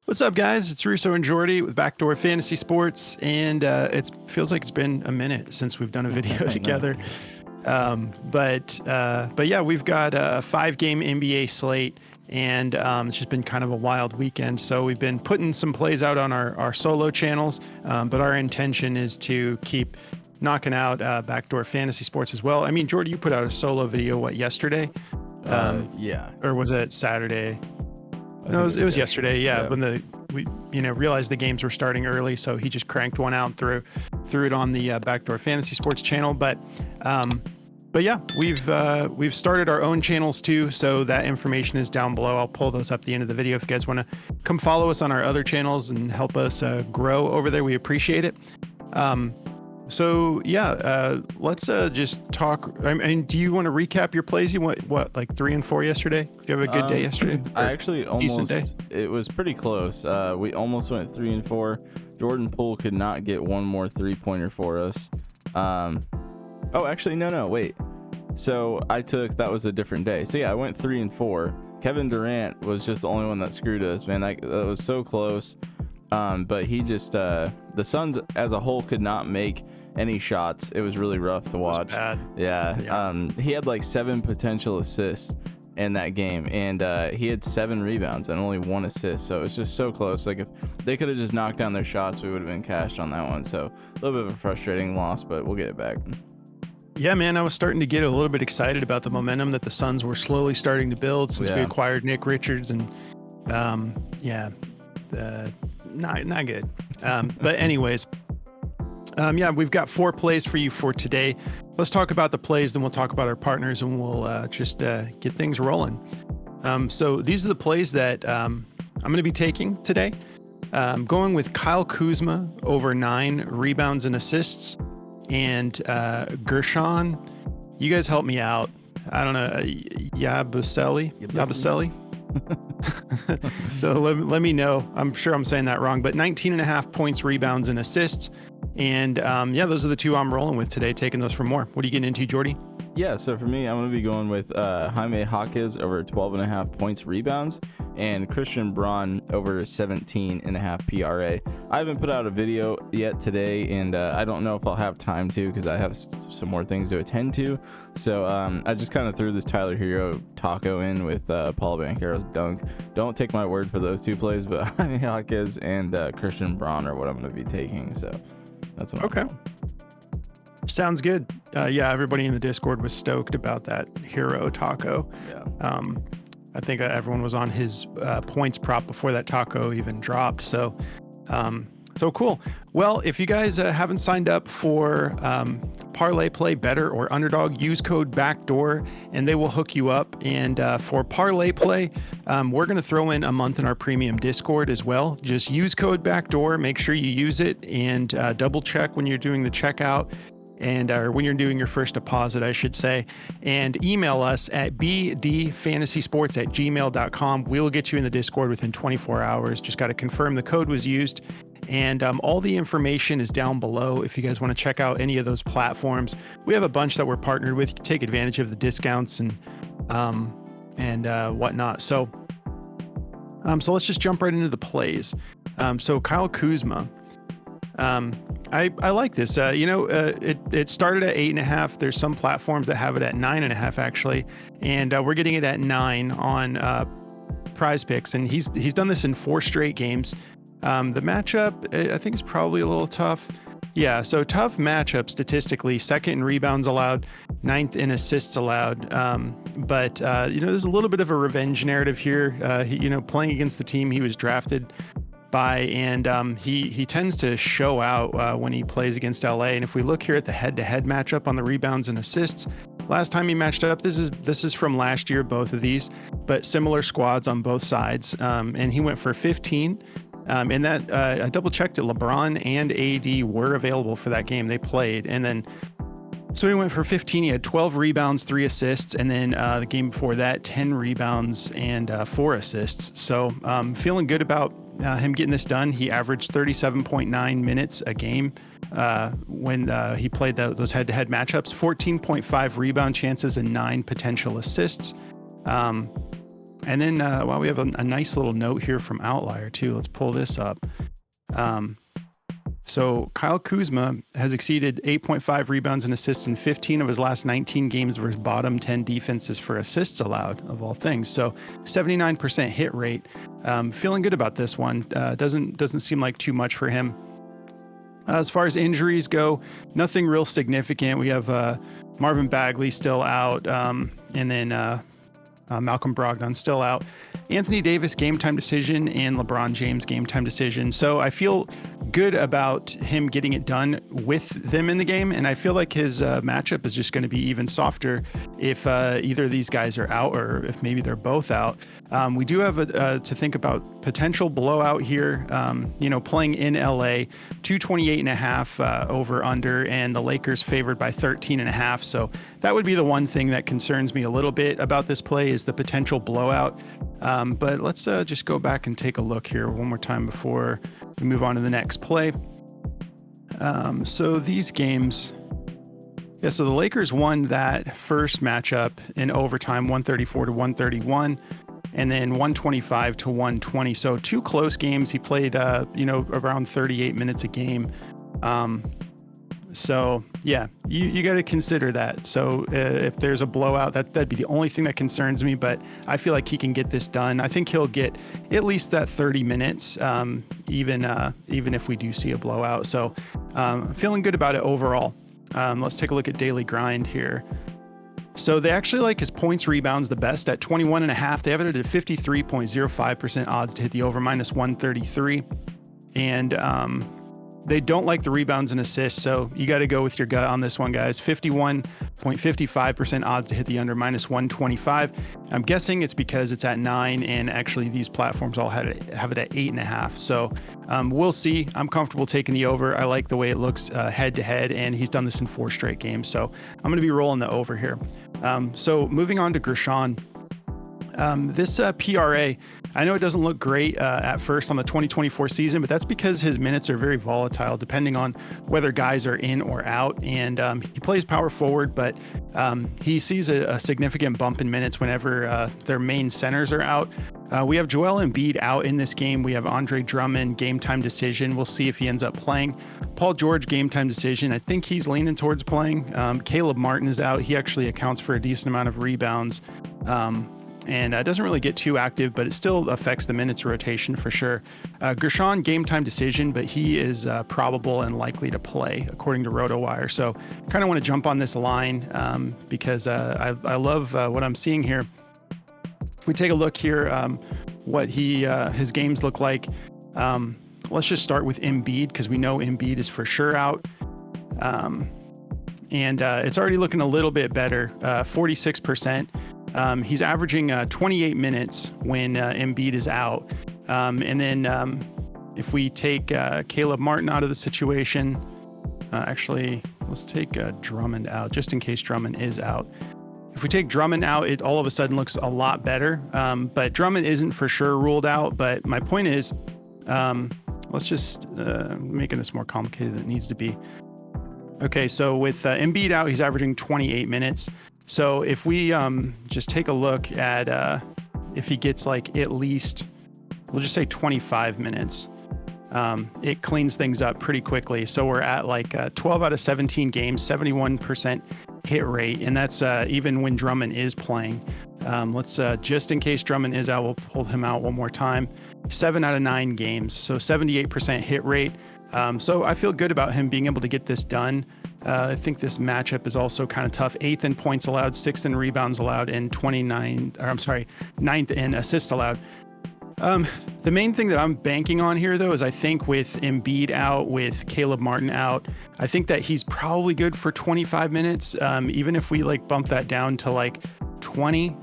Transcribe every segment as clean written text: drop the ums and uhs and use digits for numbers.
What's up, guys? It's Russo and Jordy with Backdoor Fantasy Sports, and it feels like it's been a minute since we've done a video together. But yeah, we've got a 5-game NBA slate, and it's just been kind of a wild weekend. So we've been putting some plays out on our solo channels, but our intention is to keep knocking out Backdoor Fantasy Sports as well. I mean, Jordy, you put out a solo video, yesterday? Yeah. Or was it Saturday? No, it was yesterday. Yeah, when we realized the games were starting early, so he just cranked one out and threw it on the Backdoor Fantasy Sports channel. But yeah, we've started our own channels too, so that information is down below. I'll pull those up at the end of the video if you guys want to come follow us on our other channels and help us grow over there. We appreciate it. So yeah, let's just talk. I mean, do you want to recap your plays? You went like 3 and 4 yesterday? Did you have a good day yesterday? I actually almost. It was pretty close. We almost went 3 and 4. Jordan Poole could not get one more 3-pointer for us. Oh, actually, no, wait. So that was a different day. So yeah, I went 3 and 4. Kevin Durant was just the only one that screwed us, man. That was so close. But he just the Suns as a whole could not make any shots. It was really rough to watch. Bad. Yeah. He had like 7 potential assists in that game, and he had 7 rebounds and only 1 assist. So it's just so close. Like if they could have just knocked down their shots, we would have been cashed on that one. So a little bit of a frustrating loss, but we'll get it back. Yeah, man, I was starting to get a little bit excited about the momentum that the Suns were slowly starting to build since we acquired Nick Richards, and not good. But anyways. Yeah, we've got 4 plays for you for today. Let's talk about the plays, then we'll talk about our partners, and we'll just get things rolling. So these are the plays that I'm going to be taking today. Going with Kyle Kuzma over 9 rebounds and assists, and Guerschon. You guys help me out. I don't know, Yabusele. So let me know. I'm sure I'm saying that wrong, but 19.5 points, rebounds, and assists. And yeah, those are the 2 I'm rolling with today, taking those for more. What are you getting into, Jordy? Yeah, so for me, I'm going to be going with Jaime Jaquez over 12.5 points, rebounds, and Christian Braun over 17.5 PRA. I haven't put out a video yet today, and I don't know if I'll have time to because I have some more things to attend to. So I just kind of threw this Tyler Hero taco in with Paul Banchero's dunk. Don't take my word for those 2 plays, but Jaime Jaquez and Christian Braun are what I'm going to be taking. So that's what I'm doing. Sounds good. Yeah, everybody in the Discord was stoked about that Hero taco. Yeah. I think everyone was on his points prop before that taco even dropped. So cool. Well, if you guys haven't signed up for Parlay Play Better or Underdog, use code BACKDOOR and they will hook you up. And for Parlay Play, we're going to throw in a month in our premium Discord as well. Just use code BACKDOOR. Make sure you use it and double check when you're doing the checkout. And when you're doing your first deposit, I should say, and email us at bdfantasysports@gmail.com. We will get you in the Discord within 24 hours. Just got to confirm the code was used. And all the information is down below if you guys want to check out any of those platforms. We have a bunch that we're partnered with. You can take advantage of the discounts and whatnot. So let's just jump right into the plays. So Kyle Kuzma. I like this. It started at 8.5. There's some platforms that have it at 9.5 actually, and we're getting it at 9 on Prize Picks, and he's done this in 4 straight games. The matchup I think is probably a little tough. Yeah, so tough matchup statistically. 2nd in rebounds allowed, 9th in assists allowed. But there's a little bit of a revenge narrative here. Playing against the team he was drafted by, and he tends to show out when he plays against LA. And if we look here at the head-to-head matchup on the rebounds and assists, last time he matched up, this is from last year, both of these, but similar squads on both sides. And he went for 15. And that I double checked it. LeBron and AD were available for that game. They played, and then so he went for 15. He had 12 rebounds, 3 assists, and then the game before that, 10 rebounds and 4 assists. So feeling good about him getting this done. He averaged 37.9 minutes a game when he played those head-to-head matchups. 14.5 rebound chances and 9 potential assists. And then, well, we have a nice little note here from Outlier too. Let's pull this up. So Kyle Kuzma has exceeded 8.5 rebounds and assists in 15 of his last 19 games versus bottom 10 defenses for assists allowed, of all things. So 79% hit rate. Feeling good about this one. Doesn't seem like too much for him. As far as injuries go, nothing real significant. We have Marvin Bagley still out, and then Malcolm Brogdon still out. Anthony Davis game time decision and LeBron James game time decision. So I feel good about him getting it done with them in the game, and I feel like his matchup is just going to be even softer if either of these guys are out or if maybe they're both out. We do have to think about potential blowout here. Playing in LA, 228.5 over under, and the Lakers favored by 13.5. So that would be the one thing that concerns me a little bit about this play is the potential blowout. But let's just go back and take a look here one more time before we move on to the next play. So these games, so the Lakers won that first matchup in overtime, 134 to 131, and then 125 to 120. So two close games. He played, around 38 minutes a game. So yeah, you got to consider that. So if there's a blowout, that'd be the only thing that concerns me, but I feel like he can get this done. I think he'll get at least that 30 minutes, even if we do see a blowout. So feeling good about it overall. Let's take a look at daily grind here. So they actually like his points rebounds the best at 21.5. They have it at a 53.05% odds to hit the over, minus 133. And they don't like the rebounds and assists, so you got to go with your gut on this one, guys. 51.55% odds to hit the under, minus 125. I'm guessing it's because it's at 9, and actually these platforms all have it at 8.5. So we'll see. I'm comfortable taking the over. I like the way it looks head to head, and he's done this in 4 straight games. So I'm going to be rolling the over here. So moving on to Guerschon. This PRA, I know it doesn't look great at first on the 2024 season, but that's because his minutes are very volatile depending on whether guys are in or out. And he plays power forward, but he sees a significant bump in minutes whenever their main centers are out. We have Joel Embiid out in this game. We have Andre Drummond, game time decision. We'll see if he ends up playing. Paul George, game time decision. I think he's leaning towards playing. Caleb Martin is out. He actually accounts for a decent amount of rebounds. And doesn't really get too active, but it still affects the minutes rotation for sure. Guerschon, game time decision, but he is probable and likely to play according to RotoWire. So kind of want to jump on this line because I love what I'm seeing here. If we take a look here, what his games look like, let's just start with Embiid because we know Embiid is for sure out. And it's already looking a little bit better, 46%. He's averaging 28 minutes when Embiid is out. And then if we take Caleb Martin out of the situation, actually, let's take Drummond out just in case Drummond is out. If we take Drummond out, it all of a sudden looks a lot better. But Drummond isn't for sure ruled out. But my point is, let's just making this more complicated than it needs to be. Okay, so with Embiid out, he's averaging 28 minutes. So if we just take a look at if he gets like at least, we'll just say 25 minutes, it cleans things up pretty quickly. So we're at like 12 out of 17 games, 71% hit rate. And that's even when Drummond is playing. Let's just in case Drummond is out, we'll pull him out one more time. 7 out of 9 games. So 78% hit rate. So I feel good about him being able to get this done. I think this matchup is also kind of tough. 8th in points allowed, 6th in rebounds allowed, and 9th in assists allowed. The main thing that I'm banking on here, though, is I think with Embiid out, with Caleb Martin out, I think that he's probably good for 25 minutes. Even if we like bump that down to like 20,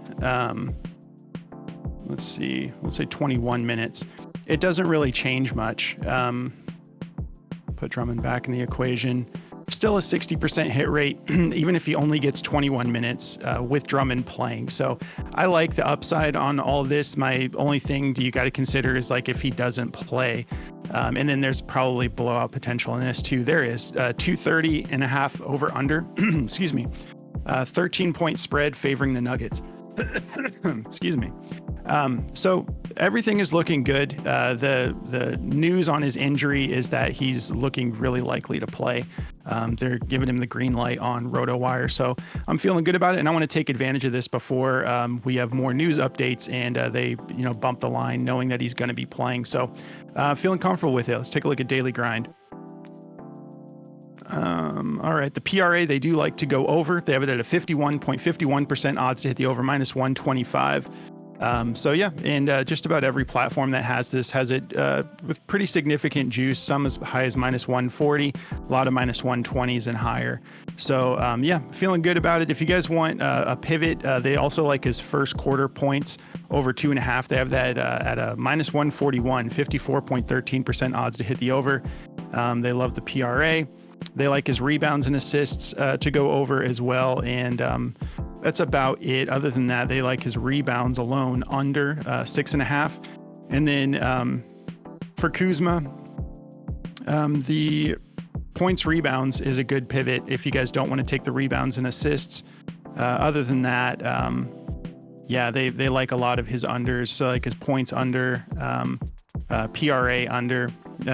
let's see, we'll say 21 minutes. It doesn't really change much. Put Drummond back in the equation. Still a 60% hit rate, even if he only gets 21 minutes with Drummond playing. So I like the upside on all of this. My only thing you got to consider is like if he doesn't play. And then there's probably blowout potential in this too. There is 230.5 over under, excuse me, 13-point spread favoring the Nuggets. Excuse me. So everything is looking good. The news on his injury is that he's looking really likely to play. They're giving him the green light on RotoWire, so I'm feeling good about it. And I want to take advantage of this before we have more news updates and they bump the line, knowing that he's going to be playing. So feeling comfortable with it. Let's take a look at Daily Grind. All right, the PRA, they do like to go over. They have it at a 51.51% odds to hit the over, minus 125. So yeah, and just about every platform that has this has it with pretty significant juice, some as high as minus 140, a lot of minus 120s and higher. So yeah, feeling good about it. If you guys want a pivot, they also like his first quarter points over 2.5. They have that at a minus 141, 54.13% odds to hit the over. They love the PRA. They like his rebounds and assists to go over as well. And that's about it. Other than that, they like his rebounds alone under 6.5. And then for Kuzma, the points rebounds is a good pivot if you guys don't want to take the rebounds and assists. Other than that, yeah, they like a lot of his unders. So like his points under, PRA under.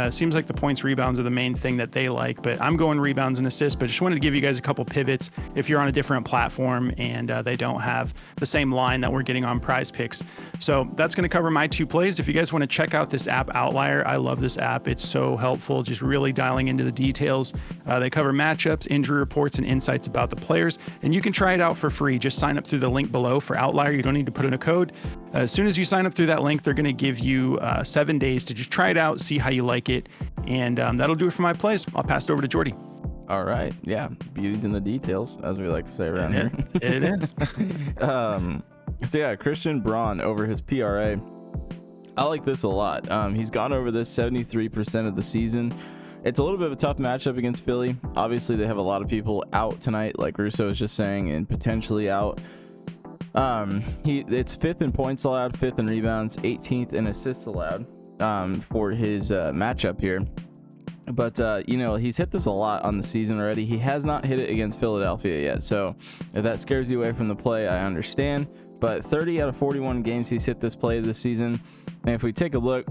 Seems like the points rebounds are the main thing that they like, but I'm going rebounds and assists. But just wanted to give you guys a couple pivots if you're on a different platform and they don't have the same line that we're getting on Prize Picks. So that's going to cover my 2 plays. If you guys want to check out this app Outlier, I love this app. It's so helpful, just really dialing into the details. They cover matchups, injury reports, and insights about the players, and you can try it out for free. Just sign up through the link below for Outlier. You don't need to put in a code. As soon as you sign up through that link, they're going to give you 7 days to just try it out, see how you like it, and that'll do it for my plays. I'll pass it over to Jordy. All right, yeah, beauty's in the details, as we like to say around here. It is. So yeah, Christian Braun over his PRA. I like this a lot. He's gone over this 73% of the season. It's a little bit of a tough matchup against Philly. Obviously, they have a lot of people out tonight, like Russo was just saying, and potentially out. It's 5th in points allowed, 5th in rebounds, 18th in assists allowed for his matchup here. But he's hit this a lot on the season already. He has not hit it against Philadelphia yet, so if that scares you away from the play, I understand. But 30 out of 41 games he's hit this play this season. And if we take a look,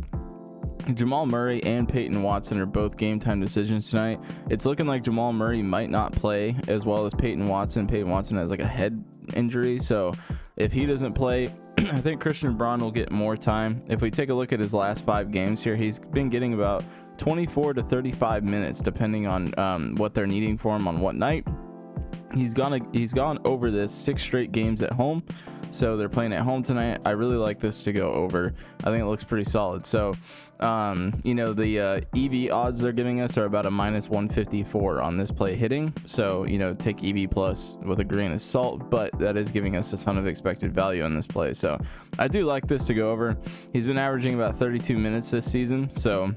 Jamal Murray and Peyton Watson are both game time decisions tonight. It's looking like Jamal Murray might not play as well as Peyton Watson. Peyton Watson has like a head injury, so if he doesn't play, I think Christian Braun will get more time. If we take a look at his last 5 games here, he's been getting about 24 to 35 minutes depending on what they're needing for him on what night. He's gone over this 6 straight games at home, so they're playing at home tonight. I really like this to go over. I think it looks pretty solid. So the EV odds they're giving us are about a minus 154 on this play hitting, so take EV plus with a grain of salt, but that is giving us a ton of expected value on this play. So I do like this to go over. He's been averaging about 32 minutes this season, so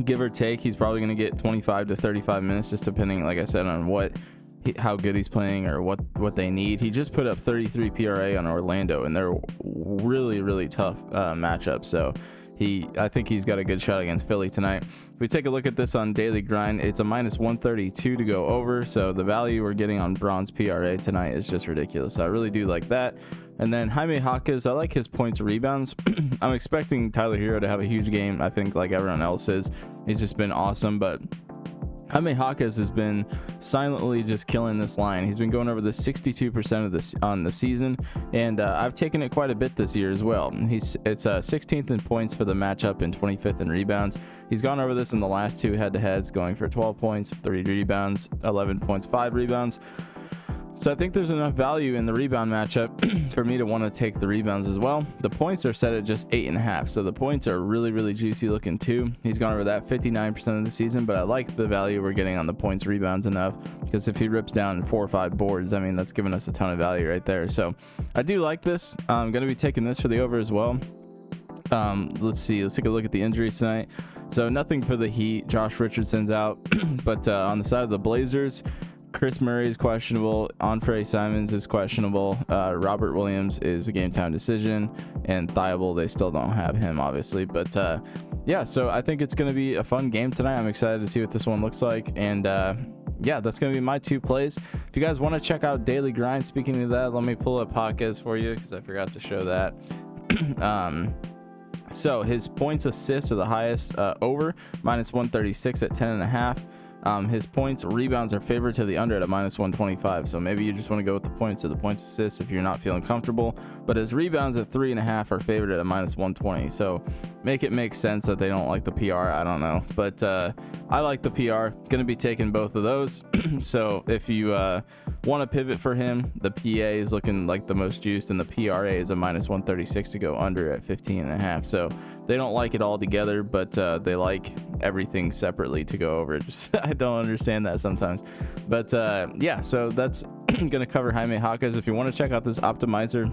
give or take, he's probably going to get 25 to 35 minutes, just depending, like I said, on how good he's playing or what they need. He just put up 33 PRA on Orlando, and they're really, really tough matchup. So I think he's got a good shot against Philly tonight. If we take a look at this on Daily Grind, it's a minus 132 to go over. So the value we're getting on Braun's PRA tonight is just ridiculous. So I really do like that. And then Jaime Jaquez, I like his points rebounds. I'm expecting Tyler Hero to have a huge game. I think like everyone else is. He's just been awesome, but Jaime Jaquez has been silently just killing this line. He's been going over the 62% of this on the season, and I've taken it quite a bit this year as well. It's 16th in points for the matchup and 25th in rebounds. He's gone over this in the last 2 head-to-heads, going for 12 points, 3 rebounds, 11 points, 5 rebounds. So I think there's enough value in the rebound matchup for me to want to take the rebounds as well. The points are set at just 8.5, so the points are really, really juicy looking too. He's gone over that 59% of the season, but I like the value we're getting on the points rebounds enough, because if he rips down 4 or 5 boards, I mean, that's giving us a ton of value right there. So I do like this. I'm going to be taking this for the over as well. Let's take a look at the injuries tonight. So nothing for the Heat. Josh Richardson's out, but on the side of the Blazers, Chris Murray is questionable. Onfray Simons is questionable. Robert Williams is a game time decision, and Thibault, they still don't have him, obviously. But yeah, so I think it's going to be a fun game tonight. I'm excited to see what this one looks like. And yeah, that's going to be my 2 plays. If you guys want to check out Daily Grind, speaking of that, let me pull up Jaquez for you, because I forgot to show that. So his points assists are the highest, over -136 at 10.5. His points rebounds are favored to the under at a -125. So maybe you just want to go with the points or the points assists if you're not feeling comfortable. But his rebounds at 3.5 are favored at a -120. So make it make sense that they don't like the PR. I don't know, but I like the PR. Gonna be taking both of those. So if you want to pivot for him, the PA is looking like the most juiced, and the PRA is a -136 to go under at 15.5. So they don't like it all together, but they like everything separately to go over. Just I don't understand that sometimes, but yeah. So that's gonna cover Jaime Jaquez. If you want to check out this optimizer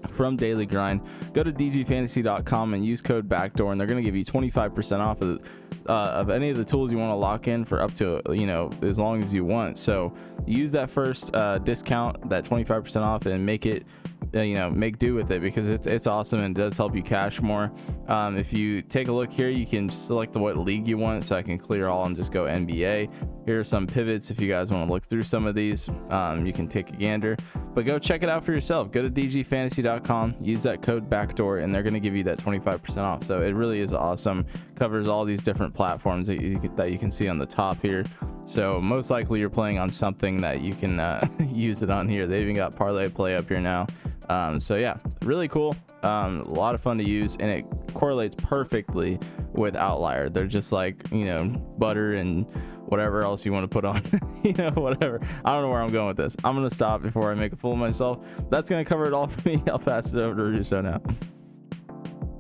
from Daily Grind, go to dgfantasy.com and use code BACKDOOR, and they're going to give you 25% off of any of the tools you want to lock in for up to, you know, as long as you want. So use that first discount, that 25% off, and make it, you know, make do with it, because it's awesome and does help you cash more. If you take a look here, you can select what league you want, so I can clear all and just go NBA. Here are some pivots if you guys want to look through some of these. You can take a gander, but go check it out for yourself. Go to dgfantasy.com, use that code BACKDOOR, and they're going to give you that 25% off. So it really is awesome. Covers all these different platforms that you can see on the top here. So most likely you're playing on something that you can use it on here. They even got parlay play up here now. So yeah, really cool. A lot of fun to use, and it correlates perfectly with Outlier. They're just like, you know, butter and whatever else you want to put on. You know, whatever. I don't know where I'm going with this. I'm gonna stop before I make a fool of myself. That's gonna cover it all for me. I'll pass it over to Russo now.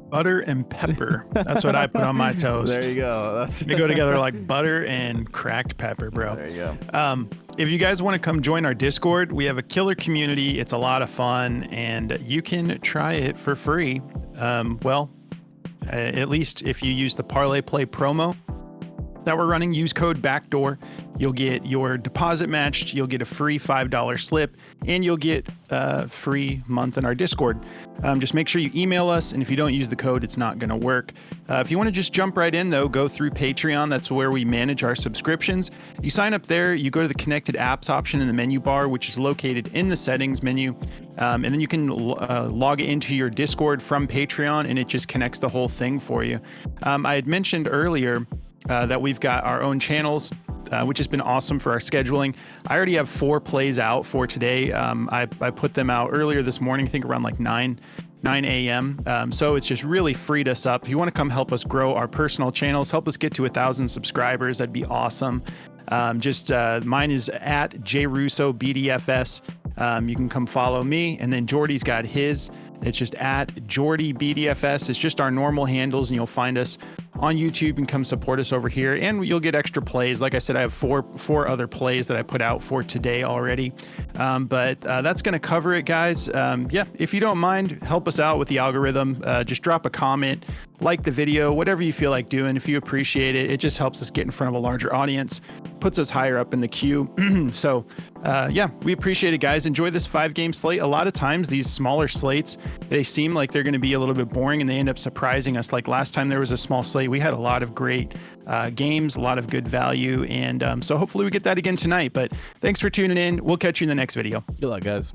Butter and pepper. That's what I put on my toast. There you go. They go together like butter and cracked pepper, bro. There you go. If you guys want to come join our Discord, we have a killer community. It's a lot of fun, and you can try it for free. At least if you use the Parlay Play promo that we're running, use code BACKDOOR. You'll get your deposit matched, you'll get a free $5 slip, and you'll get a free month in our Discord. Just make sure you email us, and if you don't use the code, it's not going to work. If you want to just jump right in, though, go through Patreon. That's where we manage our subscriptions. You sign up there, you go to the connected apps option in the menu bar, which is located in the settings menu, and then you can log into your Discord from Patreon, and it just connects the whole thing for you. I had mentioned earlier that we've got our own channels, which has been awesome for our scheduling. I already have 4 plays out for today. I put them out earlier this morning, I think around like 9 a.m. So it's just really freed us up. If you want to come help us grow our personal channels, help us get to 1,000 subscribers, that'd be awesome. Mine is at JRussoBDFS. You can come follow me, and then Jordy's got his. It's just at JordyBDFS. It's just our normal handles, and you'll find us on YouTube and come support us over here, and you'll get extra plays. Like I said, I have four other plays that I put out for today already. But that's going to cover it, guys. Yeah, if you don't mind, help us out with the algorithm. Just drop a comment, like the video, whatever you feel like doing. If you appreciate it, it just helps us get in front of a larger audience, puts us higher up in the queue. So yeah, we appreciate it, guys. Enjoy this 5-game slate. A lot of times these smaller slates, they seem like they're going to be a little bit boring, and they end up surprising us. Like last time there was a small slate, we had a lot of great games, a lot of good value, and so hopefully we get that again tonight. But thanks for tuning in. We'll catch you in the next video. Good luck, guys.